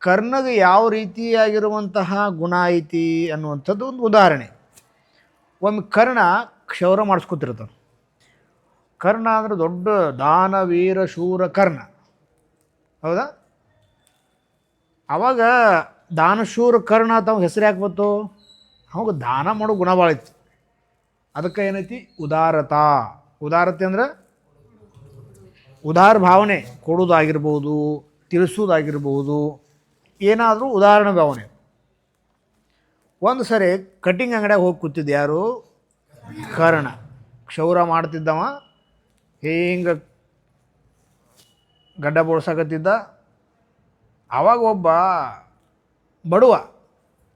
ಕರ್ಣಗೆ ಯಾವ ರೀತಿಯಾಗಿರುವಂತಹ ಗುಣ ಐತಿ ಅನ್ನುವಂಥದ್ದು ಒಂದು ಉದಾಹರಣೆ. ಒಮ್ಮೆ ಕರ್ಣ ಕ್ಷೌರ ಮಾಡಿಸ್ಕೊತಿರ್ತಾನೆ. ಕರ್ಣ ಅಂದರೆ ದೊಡ್ಡ ದಾನವೀರ ಶೂರ ಕರ್ಣ, ಹೌದಾ? ಅವಾಗ ದಾನಶೂರ ಕರ್ಣ ಅಂತ ಅವಾಗ ಹೆಸರು ಯಾಕೆ ಬಂತು? ಅವಾಗ ದಾನ ಮಾಡೋ ಗುಣ ಭಾಳ ಇತ್ತು. ಅದಕ್ಕೆ ಏನೈತಿ ಉದಾರತಾ. ಉದಾರತೆ ಅಂದ್ರೆ ಉದಾರ ಭಾವನೆ, ಕೊಡೋದಾಗಿರ್ಬೋದು, ತಿಳಿಸೋದಾಗಿರ್ಬೋದು, ಏನಾದರೂ ಉದಾಹರಣೆ ಭಾವನೆ. ಒಂದು ಸರಿ ಕಟಿಂಗ್ ಅಂಗಡಿಯಾಗ ಹೋಗಿ ಕೂತಿದ್ದ ಯಾರು? ಕರ್ಣ. ಕ್ಷೌರ ಮಾಡ್ತಿದ್ದವ, ಹಿಂಗೆ ಗಡ್ಡ ಬೋಳ್ಸಾಕತ್ತಿದ್ದ. ಆವಾಗ ಒಬ್ಬ ಬಡವ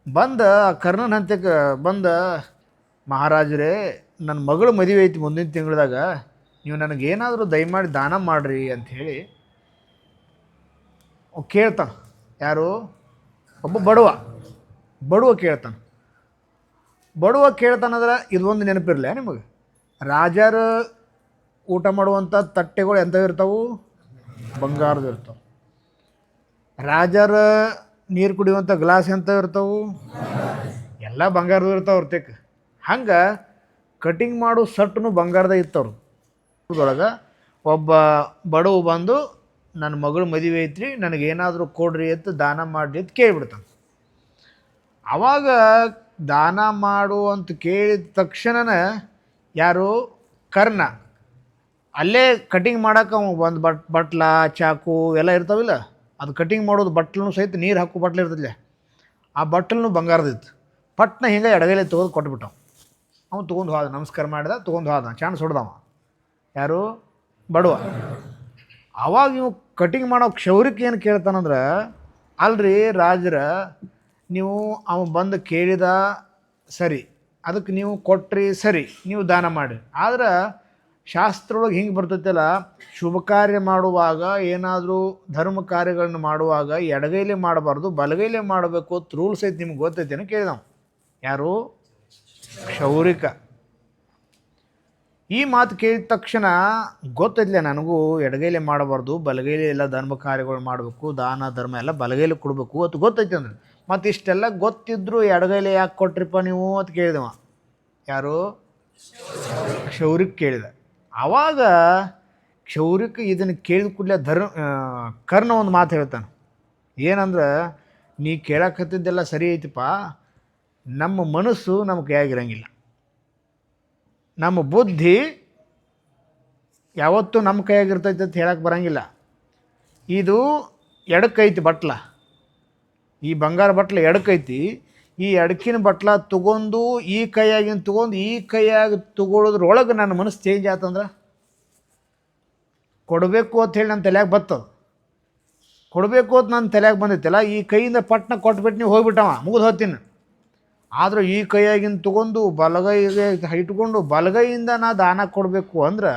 ಬಂದ ಕರ್ಣನ ಹಂತಕ್ಕೆ ಬಂದ, ಮಹಾರಾಜರೇ ನನ್ನ ಮಗಳು ಮದುವೆ ಐತಿ ಮುಂದಿನ ತಿಂಗಳದಾಗ, ನೀವು ನನಗೇನಾದರೂ ದಯಮಾಡಿ ದಾನ ಮಾಡಿರಿ ಅಂಥೇಳಿ ಕೇಳ್ತಾನೆ. ಯಾರು? ಒಬ್ಬ ಬಡವ ಕೇಳ್ತಾನೆ. ಬಡವ ಕೇಳ್ತಾನಂದ್ರೆ ಇದು ಒಂದು ನೆನಪಿರಲ್ಲ ನಿಮಗೆ, ರಾಜರ ಊಟ ಮಾಡುವಂಥ ತಟ್ಟೆಗಳು ಎಂಥವು ಇರ್ತಾವೆ? ಬಂಗಾರದ ಇರ್ತಾವೆ. ರಾಜರ ನೀರು ಕುಡಿಯುವಂಥ ಗ್ಲಾಸ್ ಎಂಥವು ಇರ್ತಾವೆ? ಎಲ್ಲ ಬಂಗಾರದ ಇರ್ತಾವೆ ಇರ್ತಕ್ಕೆ. ಹಂಗೆ ಕಟಿಂಗ್ ಮಾಡೋ ಸಟ್ಟನು ಬಂಗಾರದ ಇತ್ತವ್ರು. ಅದರೊಳಗೆ ಒಬ್ಬ ಬಡವ ಬಂದು ನನ್ನ ಮಗಳು ಮದುವೆ ಐತ್ರಿ, ನನಗೇನಾದರೂ ಕೊಡ್ರಿ ಅಂತ ದಾನ ಮಾಡಿರಿ ಅಂತ ಕೇಳಿಬಿಡ್ತಾನೆ. ಆವಾಗ ದಾನ ಮಾಡು ಅಂತ ಕೇಳಿದ ತಕ್ಷಣನೇ ಯಾರು? ಕರ್ಣ ಅಲ್ಲೇ ಕಟಿಂಗ್ ಮಾಡೋಕೆ ಒಂದು ಬಟ್ಲ ಚಾಕು ಎಲ್ಲ ಇರ್ತಾವಿಲ್ಲ, ಅದು ಕಟಿಂಗ್ ಮಾಡೋದು ಬಟ್ಲೂ ಸಹಿತ ನೀರು ಹಾಕೋ ಬಟ್ಲು ಇರ್ತದಿಲ್ಲ, ಆ ಬಟ್ಲೂ ಬಂಗಾರದಿತ್ತು. ಪಟ್ನ ಹಿಂಗೆ ಎಡಗೈಲೆ ತೊಗೊಂಡು ಕೊಟ್ಬಿಟ್ಟವ. ಅವ್ನು ತೊಗೊಂಡು ಹೋದ, ನಮಸ್ಕಾರ ಮಾಡಿದ, ತೊಗೊಂಡು ಹೋದ, ಚಾನ್ಸ್ ಹೊಡೆದವ. ಯಾರು? ಬಡವ. ಅವಾಗ ನೀವು ಕಟಿಂಗ್ ಮಾಡೋ ಕ್ಷೌರಿಕೆ ಏನು ಕೇಳ್ತಾನಂದ್ರೆ, ಅಲ್ರಿ ರಾಜರ, ನೀವು ಅವ ಬಂದು ಕೇಳಿದ ಸರಿ, ಅದಕ್ಕೆ ನೀವು ಕೊಟ್ರಿ ಸರಿ, ನೀವು ದಾನ ಮಾಡಿ. ಆದ್ರೆ ಶಾಸ್ತ್ರದೊಳಗೆ ಹಿಂಗೆ ಬರ್ತೈತಲ್ಲ, ಶುಭ ಕಾರ್ಯ ಮಾಡುವಾಗ, ಏನಾದರೂ ಧರ್ಮ ಕಾರ್ಯಗಳನ್ನು ಮಾಡುವಾಗ ಎಡಗೈಲೆ ಮಾಡಬಾರ್ದು, ಬಲಗೈಲೆ ಮಾಡಬೇಕು ಅಂತ ರೂಲ್ಸ್ ಐತೆ, ನಿಮ್ಗೆ ಗೊತ್ತೈತೇನು ಕೇಳಿದವ. ಯಾರು? ಕ್ಷೌರಿಕ. ಈ ಮಾತು ಕೇಳಿದ ತಕ್ಷಣ ಗೊತ್ತೈತಿಲ್ಲ ನನಗೂ, ಎಡಗೈಲೆ ಮಾಡಬಾರ್ದು, ಬಲಗೈಲೆ ಎಲ್ಲ ಧರ್ಮ ಕಾರ್ಯಗಳು ಮಾಡಬೇಕು, ದಾನ ಧರ್ಮ ಎಲ್ಲ ಬಲಗೈಲೆ ಕೊಡಬೇಕು ಅಂತ ಗೊತ್ತೈತಿ ಅಂದ್ರೆ. ಮತ್ತು ಇಷ್ಟೆಲ್ಲ ಗೊತ್ತಿದ್ದರೂ ಎಡಗೈಲೆ ಯಾಕೆ ಕೊಟ್ರಿಪ್ಪ ನೀವು ಅಂತ ಕೇಳಿದವ. ಯಾರು? ಕ್ಷೌರಿಕ ಕೇಳಿದ. ಆವಾಗ ಕ್ಷೌರಿಕ ಇದನ್ನು ಕೇಳಿದ ಕೂಡಲೇ ಕರ್ಣ ಒಂದು ಮಾತು ಹೇಳ್ತಾನೆ. ಏನಂದ್ರೆ, ನೀ ಕೇಳಕತ್ತಿದ್ದೆಲ್ಲ ಸರಿ ಐತಿಪ್ಪ, ನಮ್ಮ ಮನಸ್ಸು ನಮ್ಮ ಕೈಯಾಗಿರಂಗಿಲ್ಲ, ನಮ್ಮ ಬುದ್ಧಿ ಯಾವತ್ತೂ ನಮ್ಮ ಕೈಯಾಗಿರ್ತೈತೆ ಅಂತ ಹೇಳಕ್ಕೆ ಬರೋಂಗಿಲ್ಲ. ಇದು ಎಡಕ್ಕೈತಿ ಬಟ್ಲ, ಈ ಬಂಗಾರ ಬಟ್ಲ ಎಡಕ್ಕೈತಿ. ಈ ಎಡಕಿನ ಬಟ್ಲ ತೊಗೊಂಡು ಈ ಕೈಯಾಗಿನ ತೊಗೊಂಡು ಈ ಕೈಯಾಗಿ ತೊಗೊಳೋದ್ರೊಳಗೆ ನನ್ನ ಮನಸ್ಸು ಚೇಂಜ್ ಆತಂದ್ರೆ, ಕೊಡಬೇಕು ಅಂತ ಹೇಳಿ ನನ್ನ ತಲೆಯಾಗ ಬರ್ತದೆ, ಕೊಡಬೇಕು ಅಂತ ನನ್ನ ತಲೆಯಾಗ ಬಂದೈತಲ್ಲ, ಈ ಕೈಯಿಂದ ಪಟ್ನ ಕೊಟ್ಬಿಟ್ಟು ನೀವು ಹೋಗ್ಬಿಟ್ಟವ, ಮುಗಿದು ಹೋಗ್ತೀನಿ. ಆದ್ರೆ ಈ ಕೈಯಾಗಿನ ತೊಗೊಂಡು ಬಲಗೈಗೆ ಇಟ್ಕೊಂಡು ಬಲಗೈಯಿಂದ ನಾ ದಾನ ಕೊಡಬೇಕು ಅಂದ್ರೆ,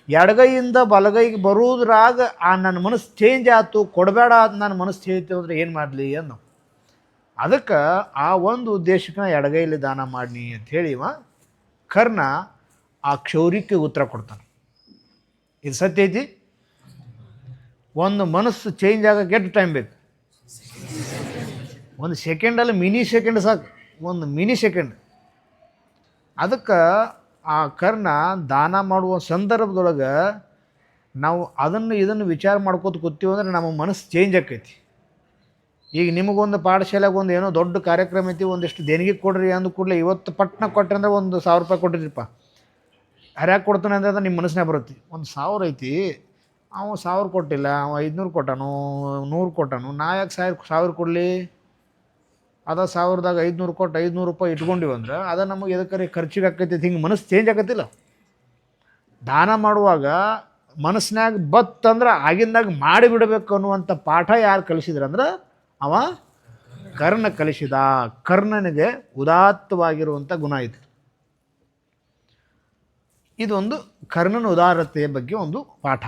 ಎಡಗೈಯಿಂದ ಬಲಗೈಗೆ ಬರೋದ್ರಾಗ ಆ ನನ್ನ ಮನಸ್ಸು ಚೇಂಜ್ ಆಯ್ತು, ಕೊಡಬೇಡ ಅಂತ ನನ್ನ ಮನಸ್ಸು ಚೇಂಜ್ ಅಂದರೆ ಏನು ಮಾಡಲಿ ಅನ್ನೋ. ಅದಕ್ಕೆ ಆ ಒಂದು ಉದ್ದೇಶಕ್ಕೆ ಎಡಗೈಲಿ ದಾನ ಮಾಡಿ ಅಂಥೇಳಿ ಕರ್ಣ ಆ ಕ್ಷೌರಿಕೆ ಉತ್ತರ ಕೊಡ್ತಾನೆ. ಇದು ಸತ್ಯ ಐತಿ. ಒಂದು ಮನಸ್ಸು ಚೇಂಜ್ ಆಗೋಕ್ಕೆ ಎಷ್ಟು ಟೈಮ್ ಬೇಕು? ಒಂದು ಸೆಕೆಂಡಲ್ಲಿ, ಮಿನಿ ಸೆಕೆಂಡ್ ಸಾಕು, ಒಂದು ಮಿನಿ ಸೆಕೆಂಡ್. ಅದಕ್ಕೆ ಆ ಕರ್ಣ ದಾನ ಮಾಡುವ ಸಂದರ್ಭದೊಳಗೆ ನಾವು ಇದನ್ನು ವಿಚಾರ ಮಾಡ್ಕೋತ ಕೂತೀವಿ ಅಂದ್ರೆ ನಮ್ಮ ಮನಸ್ಸು ಚೇಂಜ್ ಆಕೈತಿ. ಈಗ ನಿಮಗೊಂದು ಪಾಠಶಾಲೆಗೆ ಒಂದು ಏನೋ ದೊಡ್ಡ ಕಾರ್ಯಕ್ರಮ ಐತಿ, ಒಂದಿಷ್ಟು ದೇಣಿಗೆ ಕೊಡ್ರಿ ಅಂದ ಕೂಡಲೇ ಇವತ್ತು ಪಟ್ನ ಕೊಟ್ಟರೆ ಅಂದರೆ ಒಂದು 1000 ರೂಪಾಯಿ ಕೊಟ್ಟಿದ್ರಿಪ್ಪ, ಹರ್ಯಾಕೆ ಕೊಡ್ತಾನೆ ಅಂದರೆ ನಿಮ್ಮ ಮನಸ್ಸಿನಾಗ ಬರುತ್ತೆ. 1000 ಐತಿ, ಅವ 1000 ಕೊಟ್ಟಿಲ್ಲ, ಅವ 500 ಕೊಟ್ಟಾನು, 100 ಕೊಟ್ಟಾನು, ನಾ ಯಾಕೆ 1000 ಕೊಡಲಿ? ಅದ 1000ದಾಗ 500 ಕೊಟ್ಟು 500 ರೂಪಾಯಿ ಇಟ್ಕೊಂಡಿವಂದ್ರೆ ಅದು ನಮಗೆ ಎದಕ್ಕೆ ಖರ್ಚಿಗೆ ಆಕೈತಿ. ಹಿಂಗೆ ಮನಸ್ಸು ಚೇಂಜ್ ಆಕತ್ತಿಲ್ಲ. ದಾನ ಮಾಡುವಾಗ ಮನಸ್ಸಿನಾಗ ಬತ್ತಂದ್ರೆ ಆಗಿಂದಾಗ ಮಾಡಿಬಿಡಬೇಕು ಅನ್ನುವಂಥ ಪಾಠ ಯಾರು ಕಲಿಸಿದ್ರಂದ್ರೆ ಅವ ಕರ್ಣ ಕಲಿಸಿದ. ಕರ್ಣನಿಗೆ ಉದಾತ್ತವಾಗಿರುವಂಥ ಗುಣ ಇದೆ. ಇದೊಂದು ಕರ್ಣನ ಉದಾರತೆಯ ಬಗ್ಗೆ ಒಂದು ಪಾಠ.